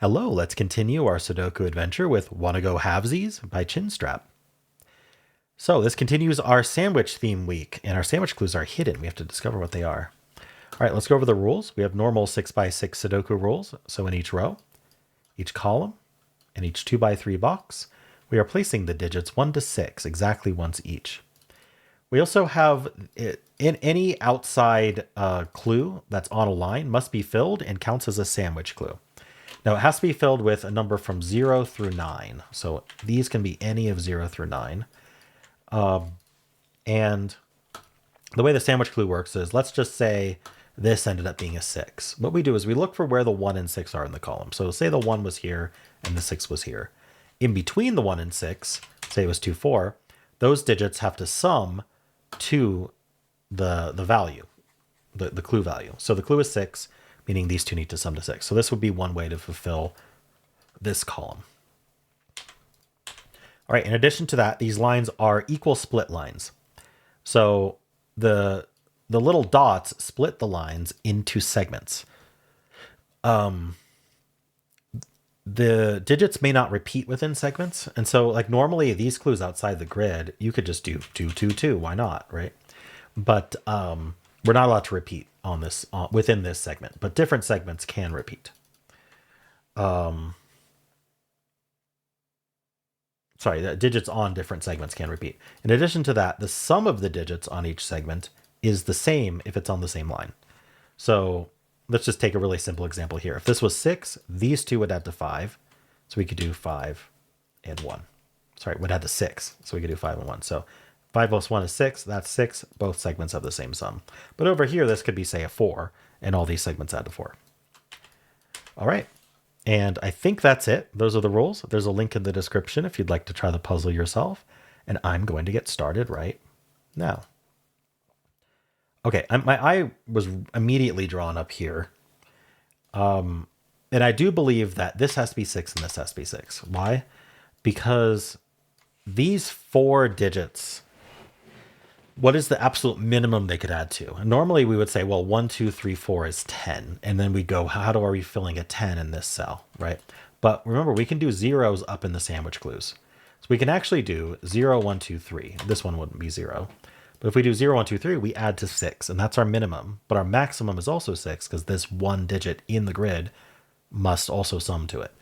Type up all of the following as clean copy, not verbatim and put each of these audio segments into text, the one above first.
Hello, let's continue our Sudoku adventure with Wanna Go Halvesies by ChinStrap. So this continues our sandwich theme week, and our sandwich clues are hidden. We have to discover what they are. All right, let's go over the rules. We have normal 6x6 Sudoku rules. So in each row, each column, and each 2x3 box, we are placing the digits 1 to 6, exactly once each. We also have in any outside clue that's on a line must be filled and counts as a sandwich clue. Now it has to be filled with a number from 0 through 9. So these can be any of 0 through 9. And the way the sandwich clue works is, let's just say this ended up being a 6. What we do is we look for where the 1 and 6 are in the column. So say the 1 was here and the 6 was here. In between the 1 and 6, say it was 2, 4, those digits have to sum to the value, the clue value. So the clue is 6, meaning these two need to sum to 6. So this would be one way to fulfill this column. All right, in addition to that, these lines are equal split lines. So the little dots split the lines into segments. The digits may not repeat within segments. And so like normally these clues outside the grid, you could just do 2, 2, 2. Why not, right? But we're not allowed to repeat on this within this segment, but different segments can repeat. Sorry, the digits on different segments can repeat. In addition to that, the sum of the digits on each segment is the same if it's on the same line. So let's just take a really simple example here. If this was 6, these two would add to 5. So we could do 5 and 1. Sorry, would add to 6. So we could do 5 and 1. So 5 plus 1 is 6. That's 6. Both segments have the same sum. But over here, this could be, say, a 4. And all these segments add to 4. All right. And I think that's it. Those are the rules. There's a link in the description if you'd like to try the puzzle yourself. And I'm going to get started right now. Okay, my eye was immediately drawn up here. And I do believe that this has to be 6 and this has to be 6. Why? Because these 4 digits, what is the absolute minimum they could add to? And normally we would say, well, 1, 2, 3, 4 is 10. And then we go, are we filling a 10 in this cell, right? But remember, we can do zeros up in the sandwich clues. So we can actually do 0, 1, 2, 3. This one wouldn't be 0. But if we do 0, 1, 2, 3, we add to 6, and that's our minimum. But our maximum is also 6, because this one digit in the grid must also sum to it.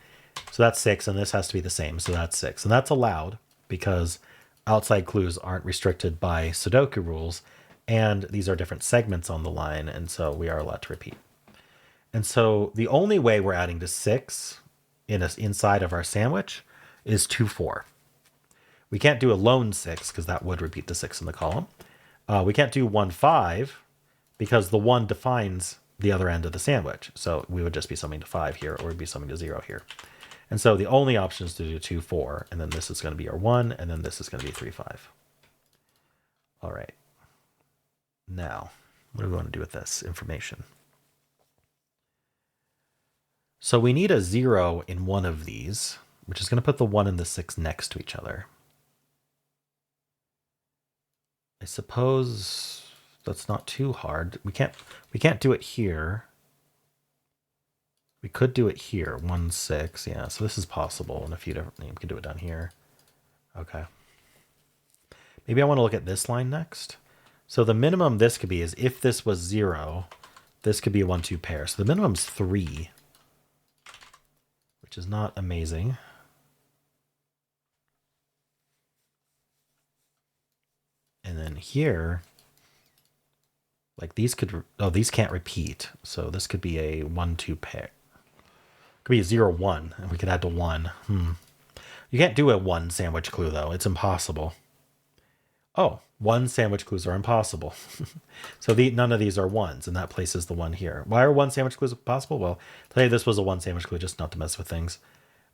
So that's 6, and this has to be the same, so that's 6. And that's allowed because outside clues aren't restricted by Sudoku rules, and these are different segments on the line, and so we are allowed to repeat. And so the only way we're adding to 6 inside of our sandwich is 2, 4. We can't do a lone 6 because that would repeat the 6 in the column. We can't do 1, 5 because the 1 defines the other end of the sandwich. So we would just be summing to 5 here, or we'd be summing to 0 here. And so the only option is to do 2, 4, and then this is going to be our 1, and then this is going to be 3, 5. All right. Now, what do we want to do with this information? So we need a 0 in one of these, which is going to put the 1 and the 6 next to each other. I suppose that's not too hard. We can't do it here. We could do it here. 1, 6. Yeah, so this is possible in a few different names. We can do it down here. Okay. Maybe I want to look at this line next. So the minimum this could be is if this was 0, this could be a 1, 2 pair. So the minimum's 3, which is not amazing. And then here, like these these can't repeat. So this could be a 1, 2 pair. Could be a 0, 1, and we could add to 1. You can't do a 1 sandwich clue, though. It's impossible. Oh, 1 sandwich clues are impossible. So none of these are 1s, and that places the 1 here. Why are 1 sandwich clues possible? Well, today this was a 1 sandwich clue, just not to mess with things.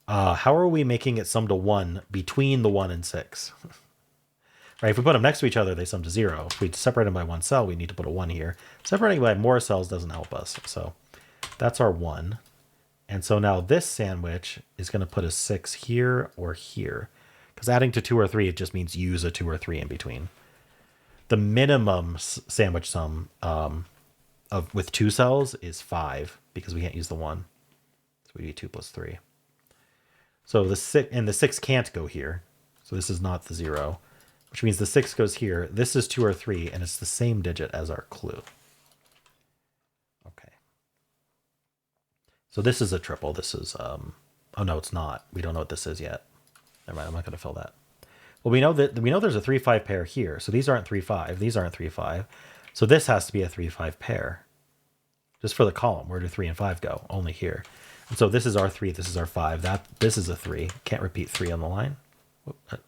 How are we making it sum to 1 between the 1 and 6? Right, if we put them next to each other, they sum to 0. If we separate them by 1 cell, we need to put a 1 here. Separating by more cells doesn't help us. So that's our 1. And so now this sandwich is going to put a 6 here or here. Because adding to 2 or 3, it just means use a 2 or 3 in between. The minimum sandwich sum with 2 cells is 5, because we can't use the 1. So So we need 2 plus 3. So the 6, and the 6 can't go here. So this is not the 0, which means the 6 goes here. This is 2 or 3, and it's the same digit as our clue. Okay. So this is a triple. This is, oh no, it's not. We don't know what this is yet. Never mind, I'm not going to fill that. Well, we know there's a 3-5 pair here. So these aren't 3-5. These aren't 3-5. So this has to be a 3-5 pair. Just for the column, where do 3 and 5 go? Only here. And so this is our 3, this is our 5. This is a 3. Can't repeat 3 on the line.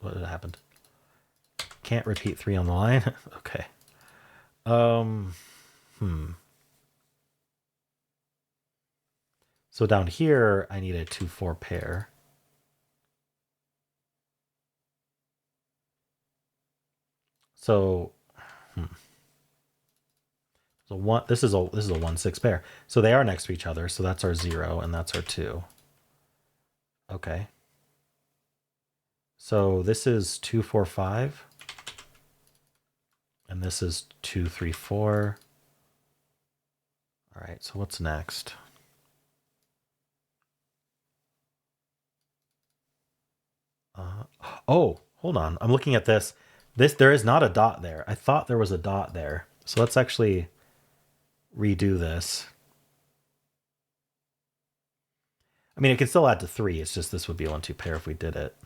What happened? Can't repeat 3 on the line. Okay. So down here, I need a 2-4 pair. So, so this is a 1-6 pair. So they are next to each other. So that's our 0 and that's our 2. Okay. So this is 2, 4, 5. And this is 2, 3, 4. All right, so what's next? Oh, hold on. I'm looking at this. There is not a dot there. I thought there was a dot there. So let's actually redo this. I mean, it can still add to 3. It's just this would be a 1-2 pair if we did it.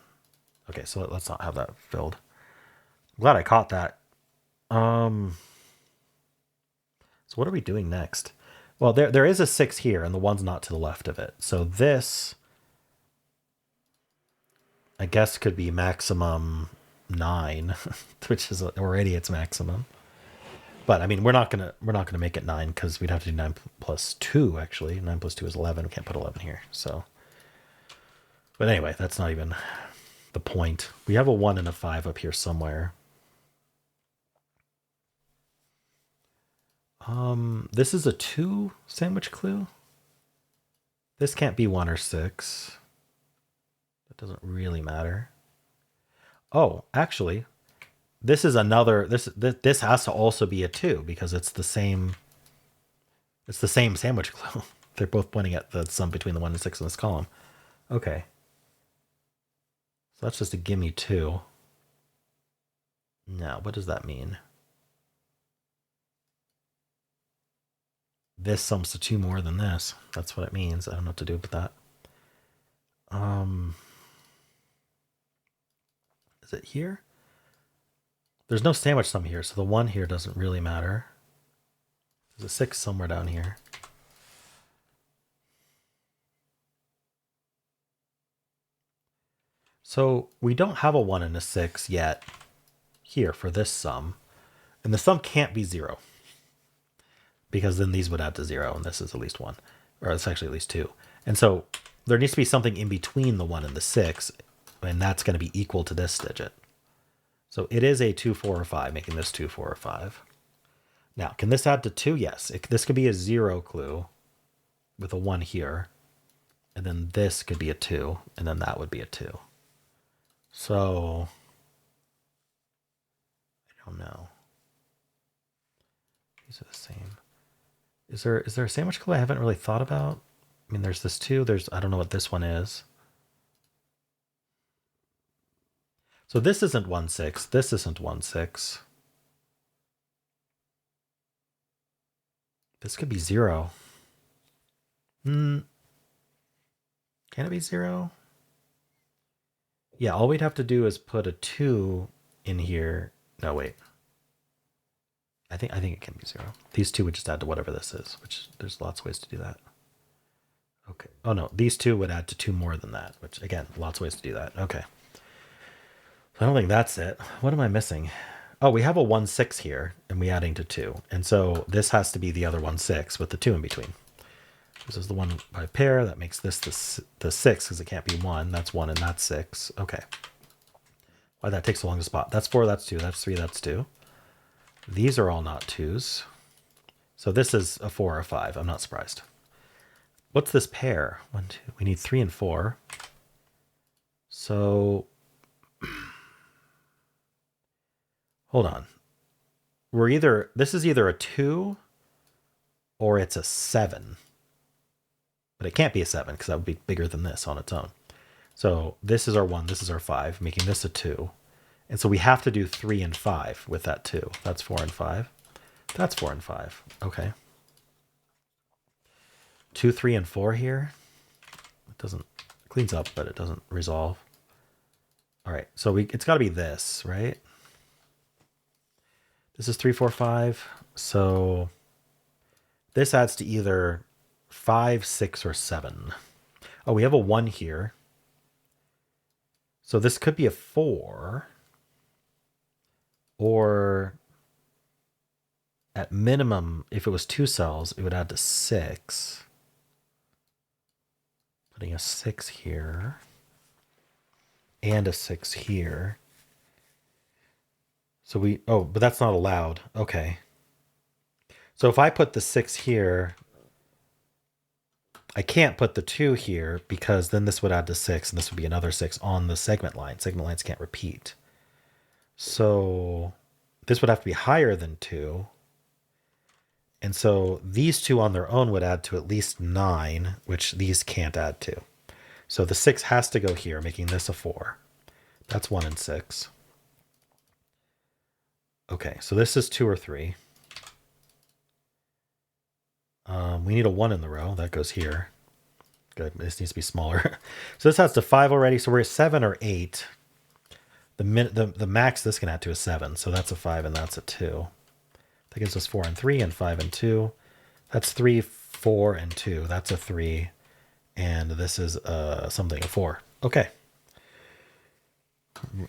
Okay, so let's not have that filled. I'm glad I caught that. So what are we doing next? Well, there is a 6 here, and the 1's not to the left of it. So this, I guess, could be maximum 9, which is already its maximum. But I mean, we're not gonna make it 9 because we'd have to do 9 plus 2 actually. 9 plus 2 is 11. We can't put 11 here. So, but anyway, that's not even the point. We have a 1 and a 5 up here somewhere. This is a 2 sandwich clue. This can't be 1 or 6. That doesn't really matter. Oh, actually, this is another. This has to also be a 2 because it's the same. It's the same sandwich clue. They're both pointing at the sum between the 1 and 6 in this column. Okay. So that's just a gimme 2. Now, what does that mean? This sums to 2 more than this. That's what it means. I don't know what to do with that. Is it here? There's no sandwich sum here, so the 1 here doesn't really matter. There's a 6 somewhere down here. So we don't have a 1 and a 6 yet here for this sum. And the sum can't be 0. Because then these would add to 0, and this is at least 1. Or it's actually at least 2. And so there needs to be something in between the 1 and the 6, and that's going to be equal to this digit. So it is a 2, 4, or 5, making this 2, 4, or 5. Now, can this add to 2? Yes. This could be a 0 clue with a 1 here. And then this could be a 2, and then that would be a 2. So, I don't know. These are the same. Is there a sandwich clue I haven't really thought about? I mean, there's this 2. I don't know what this one is. So this isn't 1, 6. This isn't 1, 6. This could be 0. Can it be 0? Yeah, all we'd have to do is put a 2 in here. No, wait. I think it can be 0. These 2 would just add to whatever this is, which there's lots of ways to do that. Okay. Oh no, these 2 would add to 2 more than that, which again, lots of ways to do that. Okay. So I don't think that's it. What am I missing? Oh, we have a 1, 6 here, and we adding to 2. And so this has to be the other 1, 6 with the 2 in between. This is the 1 by pair. That makes this the 6 because it can't be 1. That's 1 and that's 6. Okay. Why that takes so long to spot. That's 4, that's 2, that's 3, that's 2. These are all not 2s. So this is a 4 or a 5. I'm not surprised. What's this pair? 1, 2. We need 3 and 4. So hold on. This is either a 2 or it's a 7. but it can't be a 7 because that would be bigger than this on its own. So this is our 1, this is our 5, making this a 2. And so we have to do 3 and 5 with that 2. That's 4 and 5. That's 4 and 5. Okay. 2, 3, and 4 here. It doesn't, it cleans up, but it doesn't resolve. All right, so it's got to be this, right? This is 3, 4, 5. So this adds to either 5, 6, or 7. Oh, we have a 1 here. So this could be a 4. Or at minimum, if it was 2 cells, it would add to 6. Putting a 6 here. And a 6 here. So but that's not allowed. Okay. So if I put the 6 here, I can't put the 2 here because then this would add to 6 and this would be another 6 on the segment line. Segment lines can't repeat. So this would have to be higher than 2. And so these 2 on their own would add to at least 9, which these can't add to. So the 6 has to go here, making this a 4. That's 1 and 6. Okay, so this is 2 or 3. We need a 1 in the row. That goes here. Good. This needs to be smaller. So this adds to 5 already. So we're at 7 or 8. The max this can add to is 7. So that's a 5 and that's a 2. That gives us 4 and 3 and 5 and 2. That's 3, 4, and 2. That's a 3. And this is something, a 4. Okay.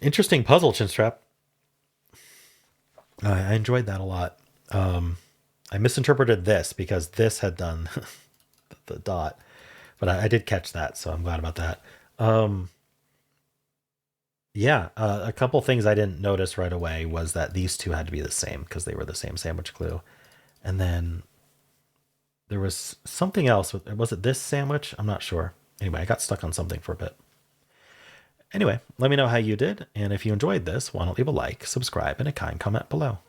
Interesting puzzle, ChinStrap. I enjoyed that a lot. I misinterpreted this because this had done the dot, but I did catch that, so I'm glad about that. Yeah, a couple things I didn't notice right away was that these 2 had to be the same because they were the same sandwich glue. And then there was something else. Was it this sandwich? I'm not sure. Anyway, I got stuck on something for a bit. Anyway, let me know how you did. And if you enjoyed this, why don't leave a like, subscribe, and a kind comment below.